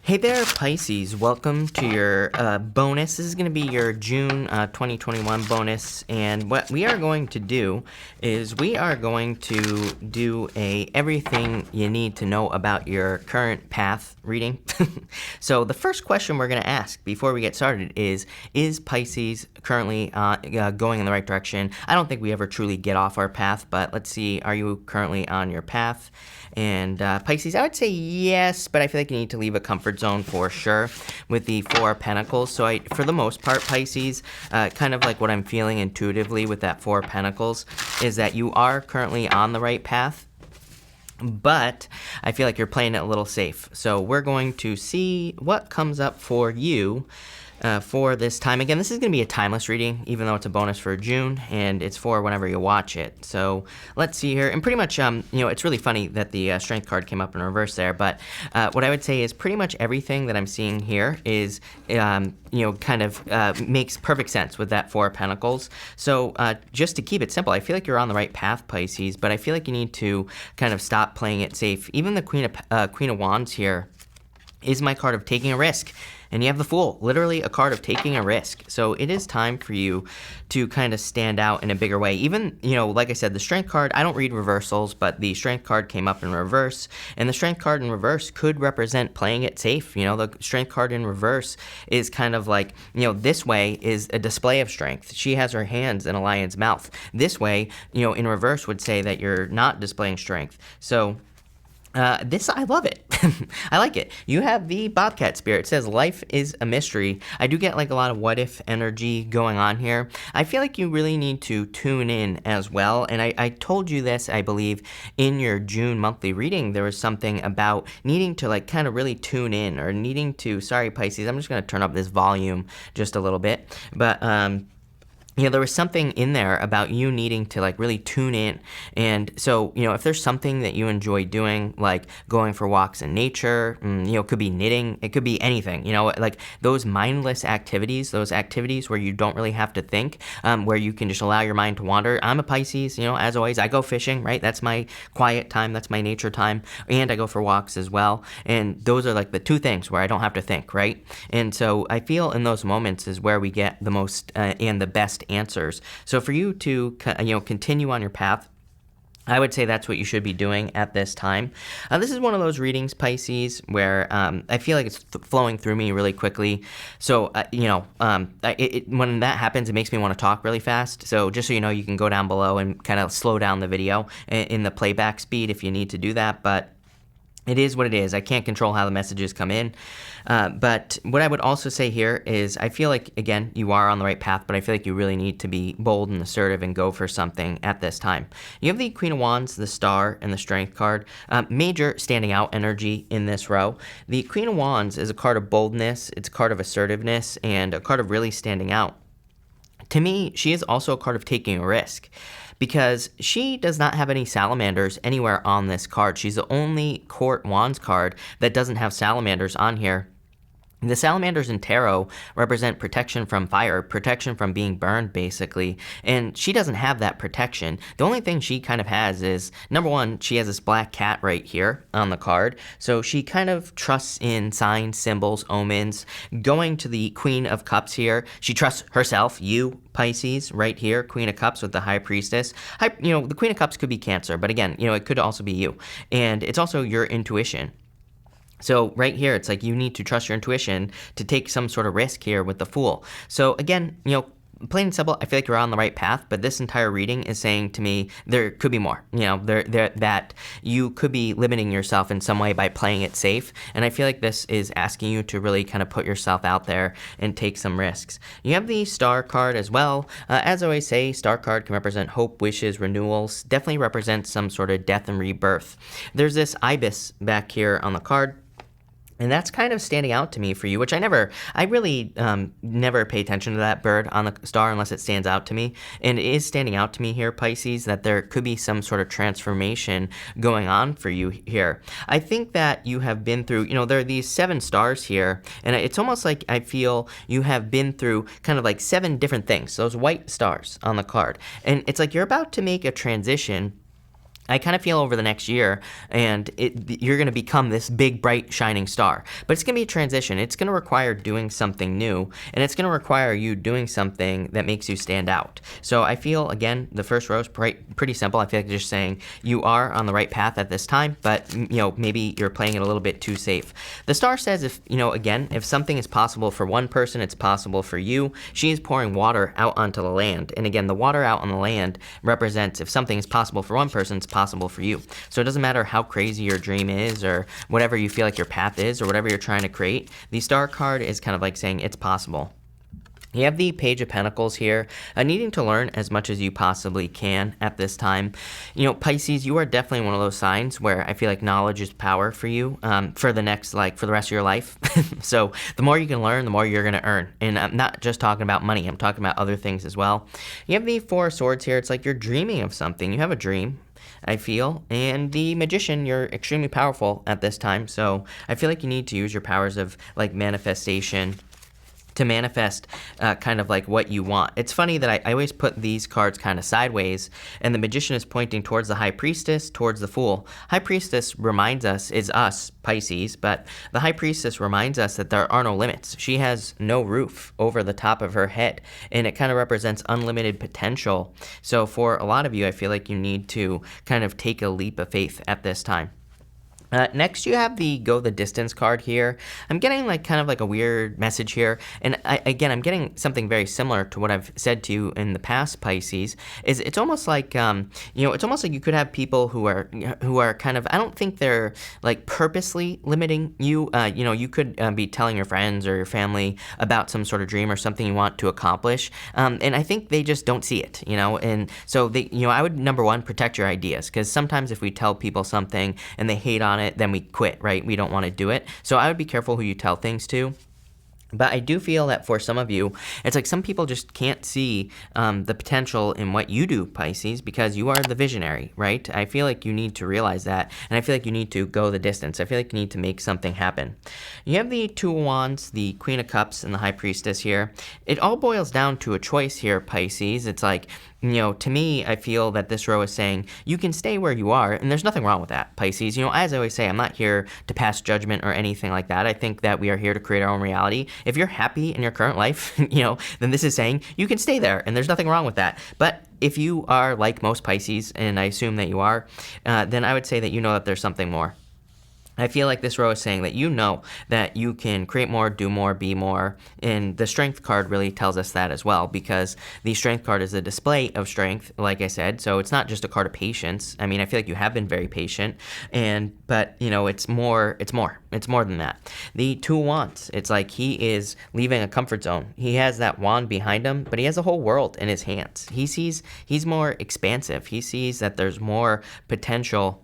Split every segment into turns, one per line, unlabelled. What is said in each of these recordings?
Hey there, Pisces. Welcome to your bonus. This is going to be your June 2021 bonus. And what we are going to do is we are going to do a everything you need to know about your current path reading. So the first question we're going to ask before we get started is Pisces currently going in the right direction? I don't think we ever truly get off our path, but let's see, are you currently on your path? And Pisces, I would say yes, but I feel like you need to leave a comfort zone for sure with the Four of Pentacles. So for the most part, Pisces, kind of like what I'm feeling intuitively with that Four of Pentacles is that you are currently on the right path, but I feel like you're playing it a little safe. So we're going to see what comes up for you for this time. Again, this is going to be a timeless reading, even though it's a bonus for June, and it's for whenever you watch it. So let's see here. And pretty much, it's really funny that the Strength card came up in reverse there, but what I would say is pretty much everything that I'm seeing here is, makes perfect sense with that Four of Pentacles. So just to keep it simple, I feel like you're on the right path, Pisces, but I feel like you need to kind of stop playing it safe. Even the Queen of Wands here is my card of taking a risk. And you have the Fool, literally a card of taking a risk. So it is time for you to kind of stand out in a bigger way. Even, like I said, the Strength card, I don't read reversals, but the Strength card came up in reverse. And the Strength card in reverse could represent playing it safe. The Strength card in reverse is kind of like, this way is a display of strength. She has her hands in a lion's mouth. This way, in reverse would say that you're not displaying strength. So this, I love it. I like it. You have the Bobcat spirit. It says life is a mystery. I do get like a lot of what if energy going on here. I feel like you really need to tune in as well. And I told you this, I believe, in your June monthly reading. There was something about needing to like kind of really tune in, or needing to, sorry, Pisces, I'm just going to turn up this volume just a little bit. But, there was something in there about you needing to like really tune in. And so, if there's something that you enjoy doing, like going for walks in nature, it could be knitting, it could be anything, like those mindless activities, those activities where you don't really have to think, where you can just allow your mind to wander. I'm a Pisces, as always, I go fishing, right? That's my quiet time. That's my nature time. And I go for walks as well. And those are like the two things where I don't have to think, right? And so I feel in those moments is where we get the most and the best answers. So for you to continue on your path, I would say that's what you should be doing at this time. This is one of those readings, Pisces, where I feel like it's flowing through me really quickly. So, when that happens, it makes me want to talk really fast. So just so you know, you can go down below and kind of slow down the video in the playback speed if you need to do that. But it is what it is. I can't control how the messages come in. But what I would also say here is I feel like, again, you are on the right path, but I feel like you really need to be bold and assertive and go for something at this time. You have the Queen of Wands, the Star, and the Strength card. Major standing out energy in this row. The Queen of Wands is a card of boldness. It's a card of assertiveness and a card of really standing out. To me, she is also a card of taking a risk, because she does not have any salamanders anywhere on this card. She's the only Court Wands card that doesn't have salamanders on here. The salamanders in tarot represent protection from fire, protection from being burned, basically, and she doesn't have that protection. The only thing she kind of has is, number one, she has this black cat right here on the card, so she kind of trusts in signs, symbols, omens. Going to the Queen of Cups here, she trusts herself, you, Pisces, right here, Queen of Cups with the High Priestess. The Queen of Cups could be Cancer, but again, it could also be you, and it's also your intuition. So right here, it's like you need to trust your intuition to take some sort of risk here with the Fool. So again, plain and simple, I feel like you're on the right path, but this entire reading is saying to me there could be more. That you could be limiting yourself in some way by playing it safe. And I feel like this is asking you to really kind of put yourself out there and take some risks. You have the Star card as well. As I always say, Star card can represent hope, wishes, renewals. Definitely represents some sort of death and rebirth. There's this ibis back here on the card. And that's kind of standing out to me for you, which I really never pay attention to that bird on the star unless it stands out to me. And it is standing out to me here, Pisces, that there could be some sort of transformation going on for you here. I think that you have been through, there are these 7 stars here, and it's almost like I feel you have been through kind of like 7 different things, those white stars on the card. And it's like you're about to make a transition I kind of feel over the next year, and you're going to become this big, bright, shining star. But it's going to be a transition. It's going to require doing something new, and it's going to require you doing something that makes you stand out. So I feel, again, the first row is pretty simple. I feel like just saying you are on the right path at this time, but, maybe you're playing it a little bit too safe. The star says if something is possible for one person, it's possible for you. She is pouring water out onto the land. And again, the water out on the land represents if something is possible for one person, it's possible for you. So it doesn't matter how crazy your dream is or whatever you feel like your path is or whatever you're trying to create. The star card is kind of like saying it's possible. You have the Page of Pentacles here, needing to learn as much as you possibly can at this time. Pisces, you are definitely one of those signs where I feel like knowledge is power for you for the rest of your life. So the more you can learn, the more you're going to earn. And I'm not just talking about money, I'm talking about other things as well. You have the Four of Swords here. It's like you're dreaming of something. You have a dream, I feel. And the Magician, you're extremely powerful at this time. So I feel like you need to use your powers of manifestation to manifest kind of like what you want. It's funny that I always put these cards kind of sideways, and the Magician is pointing towards the High Priestess, towards the Fool. High Priestess is us, Pisces, but the High Priestess reminds us that there are no limits. She has no roof over the top of her head, and it kind of represents unlimited potential. So for a lot of you, I feel like you need to kind of take a leap of faith at this time. Next, you have the Go the Distance card here. I'm getting kind of a weird message here. And I'm getting something very similar to what I've said to you in the past, Pisces. It's almost like, it's almost like you could have people who are kind of, I don't think they're purposely limiting you. You could be telling your friends or your family about some sort of dream or something you want to accomplish. And I think they just don't see it, and so I would, number one, protect your ideas, because sometimes if we tell people something and they hate on it, then we quit, right? We don't want to do it. So I would be careful who you tell things to. But I do feel that for some of you, it's like some people just can't see the potential in what you do, Pisces, because you are the visionary, right? I feel like you need to realize that, and I feel like you need to go the distance. I feel like you need to make something happen. You have the Two of Wands, the Queen of Cups, and the High Priestess here. It all boils down to a choice here, Pisces. It's like, to me, I feel that this row is saying you can stay where you are, and there's nothing wrong with that, Pisces. As I always say, I'm not here to pass judgment or anything like that. I think that we are here to create our own reality. If you're happy in your current life, then this is saying you can stay there, and there's nothing wrong with that. But if you are like most Pisces, and I assume that you are, then I would say that that there's something more. I feel like this row is saying that that you can create more, do more, be more, and the Strength card really tells us that as well, because the Strength card is a display of strength, like I said, so it's not just a card of patience. I mean, I feel like you have been very patient, but it's more than that. The Two of Wands, it's like he is leaving a comfort zone. He has that wand behind him, but he has a whole world in his hands. He's more expansive. He sees that there's more potential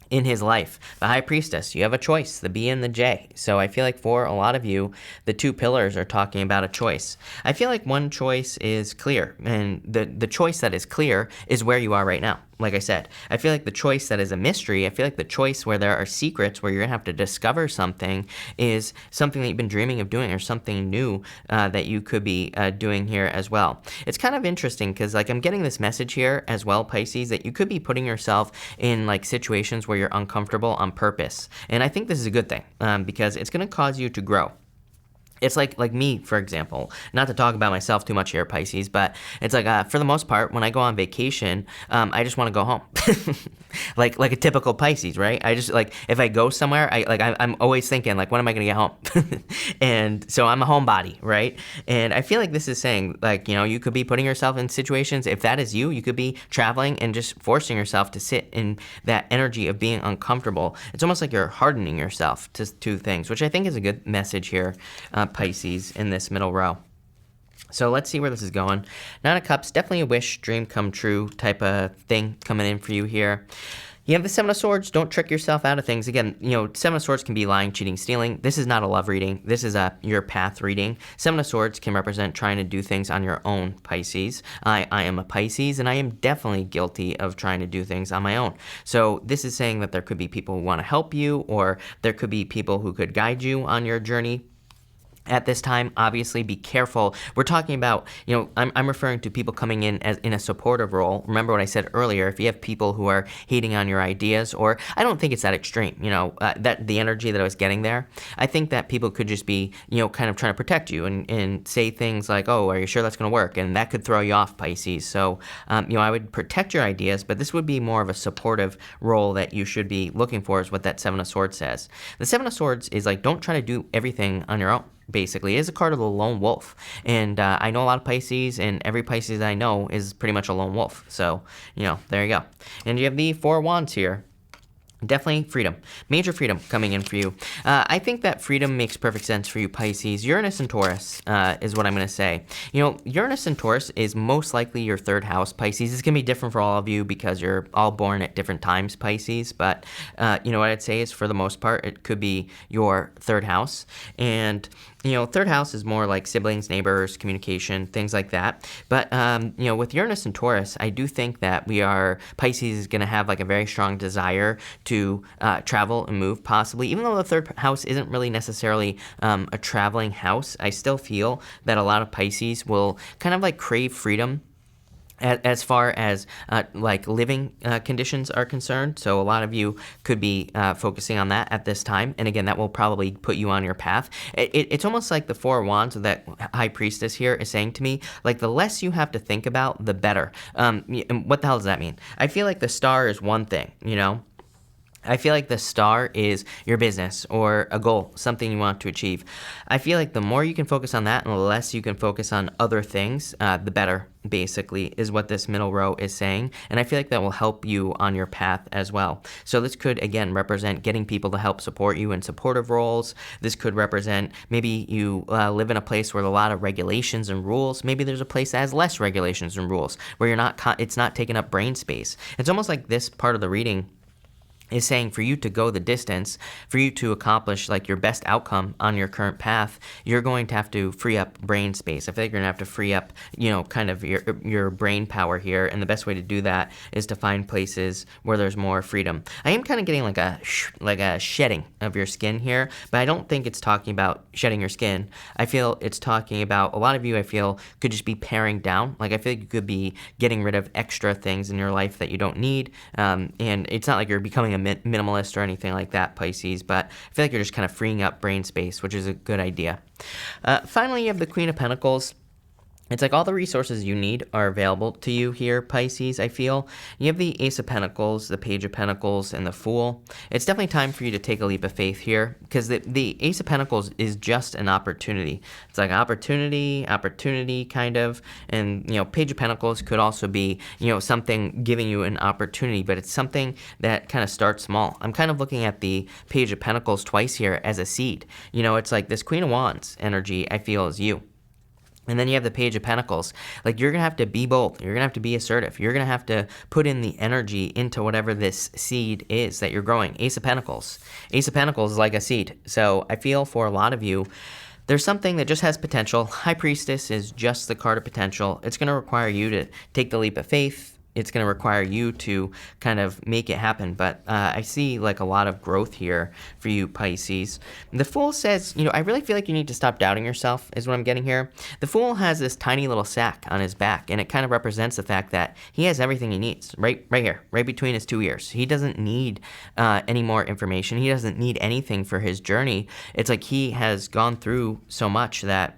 in his life. The High Priestess, you have a choice, the B and the J. So I feel like for a lot of you, the two pillars are talking about a choice. I feel like one choice is clear, and the choice that is clear is where you are right now. Like I said, I feel like the choice that is a mystery, I feel like the choice where there are secrets, where you're going to have to discover something, is something that you've been dreaming of doing, or something new that you could be doing here as well. It's kind of interesting because I'm getting this message here as well, Pisces, that you could be putting yourself in situations where you're uncomfortable on purpose. And I think this is a good thing because it's going to cause you to grow. It's like me, for example, not to talk about myself too much here, Pisces, but it's for the most part, when I go on vacation, I just want to go home. like a typical Pisces, right? I just if I go somewhere, I'm always thinking when am I going to get home? And so I'm a homebody, right? And I feel like this is saying you could be putting yourself in situations, if that is you could be traveling and just forcing yourself to sit in that energy of being uncomfortable. It's almost like you're hardening yourself to things, which I think is a good message here, Pisces, in this middle row. So let's see where this is going. Nine of Cups, definitely a wish, dream come true type of thing coming in for you here. You have the Seven of Swords. Don't trick yourself out of things. Again, Seven of Swords can be lying, cheating, stealing. This is not a love reading. This is your path reading. Seven of Swords can represent trying to do things on your own, Pisces. I am a Pisces, and I am definitely guilty of trying to do things on my own. So this is saying that there could be people who want to help you, or there could be people who could guide you on your journey. At this time, obviously, be careful. We're talking about, I'm referring to people coming in as in a supportive role. Remember what I said earlier, if you have people who are hating on your ideas, or I don't think it's that extreme, that the energy that I was getting there, I think that people could just be, kind of trying to protect you and say things like, oh, are you sure that's going to work? And that could throw you off, Pisces. So, I would protect your ideas, but this would be more of a supportive role that you should be looking for, is what that Seven of Swords says. The Seven of Swords is like, don't try to do everything on your own. Basically, it is a card of the lone wolf, and I know a lot of Pisces, and every Pisces I know is pretty much a lone wolf. So, there you go. And you have the Four of Wands here. Definitely freedom. Major freedom coming in for you. I think that freedom makes perfect sense for you, Pisces. Uranus and Taurus is what I'm going to say. Uranus and Taurus is most likely your third house, Pisces. It's going to be different for all of you because you're all born at different times, Pisces. But, what I'd say is, for the most part, it could be your third house. And third house is more like siblings, neighbors, communication, things like that. But, with Uranus and Taurus, I do think that Pisces is going to have like a very strong desire to travel and move, possibly. Even though the third house isn't really necessarily a traveling house, I still feel that a lot of Pisces will kind of like crave freedom as far as like living conditions are concerned. So a lot of you could be focusing on that at this time. And again, that will probably put you on your path. It's almost like the Four of Wands that High Priestess here is saying to me, like, the less you have to think about, the better. And what the hell does that mean? I feel like the star is one thing, I feel like the star is your business or a goal, something you want to achieve. I feel like the more you can focus on that and the less you can focus on other things, the better, basically, is what this middle row is saying. And I feel like that will help you on your path as well. So this could, again, represent getting people to help support you in supportive roles. This could represent maybe you live in a place where a lot of regulations and rules. Maybe there's a place that has less regulations and rules where it's not taking up brain space. It's almost like this part of the reading is saying for you to go the distance, for you to accomplish like your best outcome on your current path, you're going to have to free up brain space. I feel like you're gonna have to free up, kind of your brain power here, and the best way to do that is to find places where there's more freedom. I am kind of getting like a shedding of your skin here, but I don't think it's talking about shedding your skin. I feel it's talking about, a lot of you, I feel, could just be paring down. Like, I feel like you could be getting rid of extra things in your life that you don't need, and it's not like you're becoming a minimalist or anything like that, Pisces, but I feel like you're just kind of freeing up brain space, which is a good idea. Finally, you have the Queen of Pentacles. It's like all the resources you need are available to you here, Pisces, I feel. You have the Ace of Pentacles, the Page of Pentacles, and the Fool. It's definitely time for you to take a leap of faith here, because the Ace of Pentacles is just an opportunity. It's like opportunity, kind of. And, Page of Pentacles could also be, something giving you an opportunity, but it's something that kind of starts small. I'm kind of looking at the Page of Pentacles twice here as a seed. It's like this Queen of Wands energy, I feel, is you. And then you have the Page of Pentacles. Like, you're going to have to be bold. You're going to have to be assertive. You're going to have to put in the energy into whatever this seed is that you're growing. Ace of Pentacles. Ace of Pentacles is like a seed. So I feel for a lot of you, there's something that just has potential. High Priestess is just the card of potential. It's going to require you to take the leap of faith. It's going to require you to kind of make it happen. But I see like a lot of growth here for you, Pisces. The Fool says, I really feel like you need to stop doubting yourself, is what I'm getting here. The Fool has this tiny little sack on his back, and it kind of represents the fact that he has everything he needs right here, right between his two ears. He doesn't need any more information. He doesn't need anything for his journey. It's like he has gone through so much that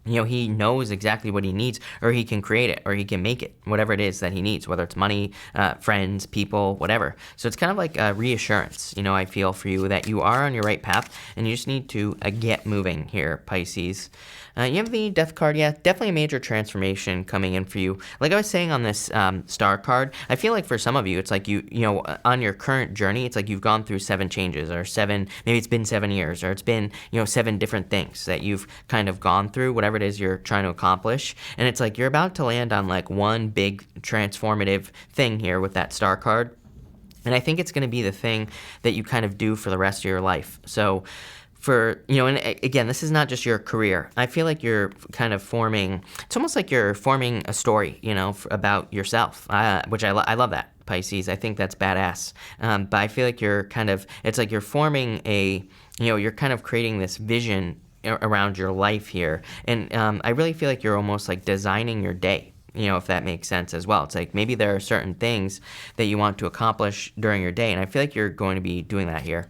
he knows exactly what he needs, or he can create it, or he can make it, whatever it is that he needs, whether it's money, friends, people, whatever. So it's kind of like a reassurance, I feel for you that you are on your right path, and you just need to get moving here, Pisces. You have the Death card. Yeah, definitely a major transformation coming in for you. Like I was saying on this Star card, I feel like for some of you, it's like you on your current journey, it's like you've gone through 7 changes, or maybe it's been 7 years, or it's been, 7 different things that you've kind of gone through, whatever it is you're trying to accomplish. And it's like you're about to land on like one big transformative thing here with that Star card. And I think it's going to be the thing that you kind of do for the rest of your life. So and again, this is not just your career. I feel like you're kind of it's almost like you're forming a story, about yourself, which I love that, Pisces. I think that's badass. But I feel like it's like you're forming you're kind of creating this vision around your life here. And I really feel like you're almost like designing your day, if that makes sense as well. It's like maybe there are certain things that you want to accomplish during your day, and I feel like you're going to be doing that here.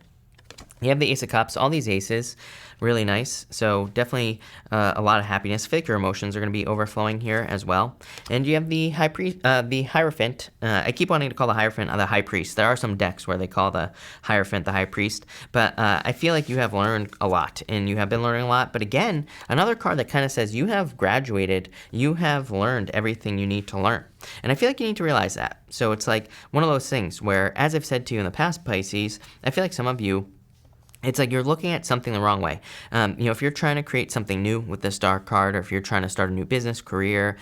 You have the Ace of Cups, all these aces, really nice. So definitely a lot of happiness. I feel like your emotions are going to be overflowing here as well. And you have the Hierophant. I keep wanting to call the Hierophant the High Priest. There are some decks where they call the Hierophant the High Priest. But I feel like you have learned a lot, and you have been learning a lot. But again, another card that kind of says you have graduated. You have learned everything you need to learn. And I feel like you need to realize that. So it's like one of those things where, as I've said to you in the past, Pisces, I feel like some of you, it's like you're looking at something the wrong way. If you're trying to create something new with this Star card, or if you're trying to start a new business, career,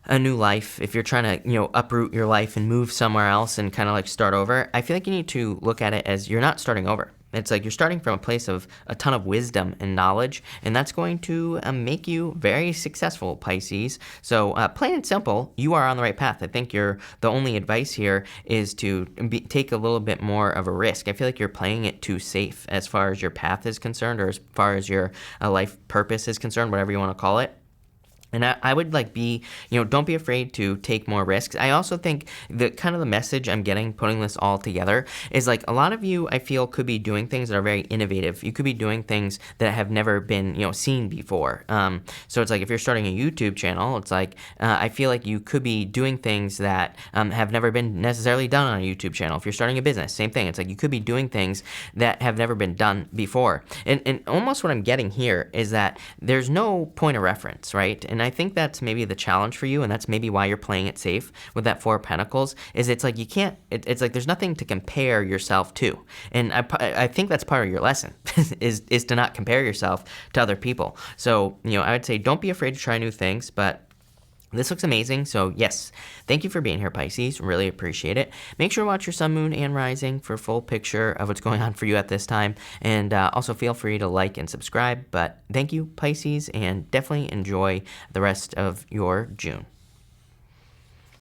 a new life, if you're trying to, uproot your life and move somewhere else and kind of like start over, I feel like you need to look at it as you're not starting over. It's like you're starting from a place of a ton of wisdom and knowledge, and that's going to make you very successful, Pisces. So plain and simple, you are on the right path. I think the only advice here is to take a little bit more of a risk. I feel like you're playing it too safe as far as your path is concerned, or as far as your life purpose is concerned, whatever you want to call it. And I would don't be afraid to take more risks. I also think that kind of the message I'm getting putting this all together is like a lot of you, I feel, could be doing things that are very innovative. You could be doing things that have never been, seen before. So it's like if you're starting a YouTube channel, it's like I feel like you could be doing things that have never been necessarily done on a YouTube channel. If you're starting a business, same thing. It's like you could be doing things that have never been done before. And almost what I'm getting here is that there's no point of reference, right? And I think that's maybe the challenge for you, and that's maybe why you're playing it safe with that Four of Pentacles, is it's like you can't, it's like there's nothing to compare yourself to. And I think that's part of your lesson, is to not compare yourself to other people. So, I would say don't be afraid to try new things, but this looks amazing. So yes, thank you for being here, Pisces. Really appreciate it. Make sure to watch your sun, moon, and rising for a full picture of what's going on for you at this time. And also feel free to like and subscribe. But thank you, Pisces, and definitely enjoy the rest of your June.